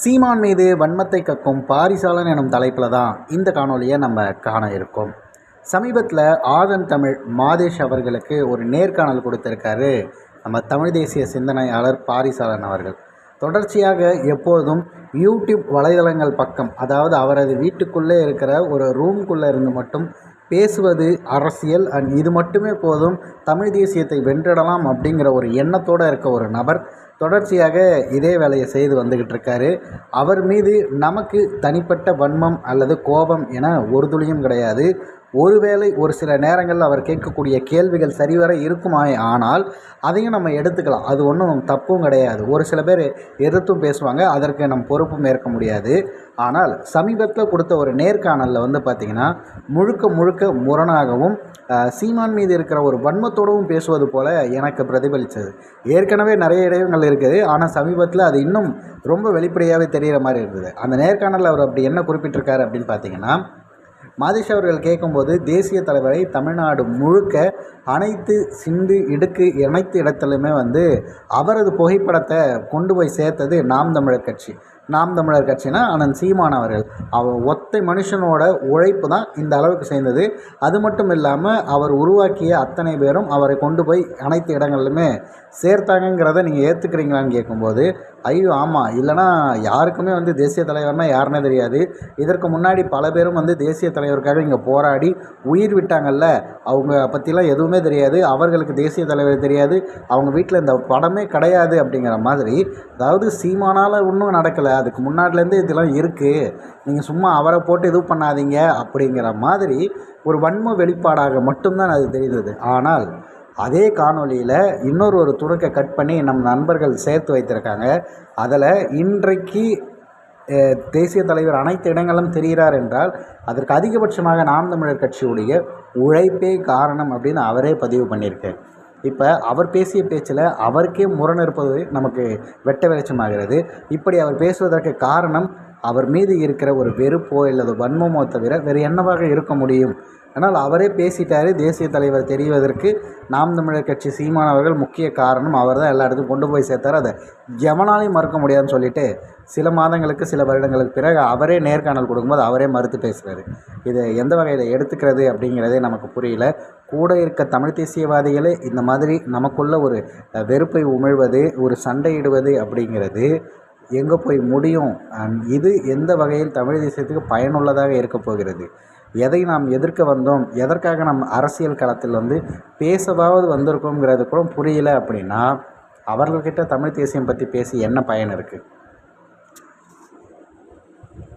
சீமான் மீது வன்மத்தை கக்கும் பாரிசாலன் எனும் தலைப்பில் தான் இந்த காணொலியை நம்ம காண இருக்கோம். சமீபத்தில் ஆதன் தமிழ் மாதேஷ் அவர்களுக்கு ஒரு நேர்காணல் கொடுத்திருக்காரு நம்ம தமிழ் தேசிய சிந்தனையாளர் பாரிசாலன் அவர்கள். தொடர்ச்சியாக எப்பொழுதும் யூடியூப் வலைதளங்கள் பக்கம், அதாவது அவரது வீட்டுக்குள்ளே இருக்கிற ஒரு ரூம்குள்ளே இருந்து மட்டும் பேசுவது அரசியல் இது மட்டுமே போதும், தமிழ் தேசியத்தை வென்றிடலாம் அப்படிங்கிற ஒரு எண்ணத்தோடு இருக்க ஒரு நபர் தொடர்ச்சியாக இதே வேலையை செய்து வந்துக்கிட்டு இருக்காரு. அவர் மீது நமக்கு தனிப்பட்ட வன்மம் அல்லது கோபம் என ஒரு துளியும் கிடையாது. ஒருவேளை ஒரு சில நேரங்களில் அவர் கேட்கக்கூடிய கேள்விகள் சரிவர இருக்குமாய், ஆனால் அதையும் நம்ம எடுத்துக்கலாம். அது ஒன்றும் தப்பும் கிடையாது. ஒரு சில பேர் எதிர்த்தும் பேசுவாங்க, அதற்கு நம் பொறுப்பும் ஏற்க முடியாது. ஆனால் சமீபத்தில் கொடுத்த ஒரு நேர்காணலில் பார்த்திங்கன்னா முழுக்க முரணாகவும் சீமான் மீது இருக்கிற ஒரு வன்மத்தோடவும் பேசுவது போல் எனக்கு பிரதிபலித்தது. ஏற்கனவே நிறைய இடங்கள் இருக்குது, ஆனால் சமீபத்தில் அது இன்னும் ரொம்ப வெளிப்படையாகவே தெரிகிற மாதிரி இருந்தது. அந்த நேர்காணலில் அவர் அப்படி என்ன குறிப்பிட்டிருக்காரு அப்படின்னு பார்த்திங்கன்னா, மாதேஷ் அவர்கள் கேட்கும்போது தேசிய தலைவரை தமிழ்நாடு முழுக்க அனைத்து சிந்து இடுக்கு அனைத்து இடத்துலையுமே அவரது புகைப்படத்தை கொண்டு போய் சேர்த்தது நாம் தமிழர் கட்சி. நாம் தமிழர் கட்சினா அண்ணன் சீமான் அவர்கள். அவர் ஒத்தை மனுஷனோட உழைப்பு தான் இந்த அளவுக்கு சேர்ந்தது. அது மட்டும் இல்லாமல் அவர் உருவாக்கிய அத்தனை பேரும் அவரை கொண்டு போய் அனைத்து இடங்கள்லையுமே சேர்த்தாங்கிறத நீங்கள் ஏற்றுக்கிறீங்களான்னு கேட்கும்போது, ஐயோ ஆமாம், இல்லைனா யாருக்குமே தேசிய தலைவர்னால் யாருன்னே தெரியாது. இதற்கு முன்னாடி பல பேரும் தேசிய தலைவருக்காக இங்கே போராடி உயிர் விட்டாங்கல்ல, அவங்க பற்றிலாம் எதுவுமே தெரியாது, அவர்களுக்கு தேசிய தலைவர் தெரியாது, அவங்க வீட்டில் இந்த படமே கிடையாது அப்படிங்கிற மாதிரி. அதாவது சீமானால் ஒன்றும் நடக்கலை, அதுக்கு முன்னாடிலேருந்து இதெல்லாம் இருக்குது, நீங்கள் சும்மா அவரை போட்டு இது பண்ணாதீங்க அப்படிங்கிற மாதிரி ஒரு வன்ம வெளிப்பாடாக மட்டும்தான் அது தெரிந்தது. ஆனால் அதே காணொலியில் இன்னொரு துணுக்கை கட் பண்ணி நம் நண்பர்கள் சேர்த்து வைத்திருக்காங்க. அதில் இன்றைக்கு தேசிய தலைவர் அனைத்து இடங்களும் தெரிகிறார் என்றால் அதற்கு அதிகபட்சமாக நாம் தமிழர் கட்சியுடைய உழைப்பே காரணம் அப்படின்னு அவரே பதிவு பண்ணியிருக்கார். இப்போ அவர் பேசிய பேச்சில் அவருக்கே முரண் இருப்பது நமக்கு வெட்ட வெளிச்சமாகிறது. இப்படி அவர் பேசுவதற்கு காரணம் அவர் மீது இருக்கிற ஒரு வெறுப்போ அல்லது வன்மமோ தவிர வேறு என்னவாக இருக்க முடியும்? ஆனால் அவரே பேசிட்டார், தேசிய தலைவர் தெரிவதற்கு நாம் தமிழர் கட்சி சீமான் அவர்கள் முக்கிய காரணம், அவர் தான் எல்லா இடத்துக்கும் கொண்டு போய் சேர்த்தார், அதை எவனாலையும் மறுக்க முடியாதுன்னு சொல்லிட்டு சில மாதங்களுக்கு சில வருடங்களுக்கு பிறகு அவரே நேர்காணல் கொடுக்கும்போது அவரே மறுத்து பேசுகிறாரு. இதை எந்த வகையில் எடுத்துக்கிறது அப்படிங்கிறதே நமக்கு புரியல. கூட இருக்க தமிழ் தேசியவாதிகளே இந்த மாதிரி நமக்குள்ள ஒரு வெறுப்பை உமிழ்வது, ஒரு சண்டையிடுவது அப்படிங்கிறது எங்கே போய் முடியும்? இது எந்த வகையில் தமிழ் தேசியத்துக்கு பயனுள்ளதாக இருக்க போகிறது? எதை நாம் எதிர்க்க வந்தோம், எதற்காக நம் அரசியல் களத்தில் பேசவாவது வந்திருக்கோங்கிறது கூட புரியல அப்படின்னா அவர்கள்கிட்ட தமிழ் தேசியம் பற்றி பேசி என்ன பயன் இருக்குது?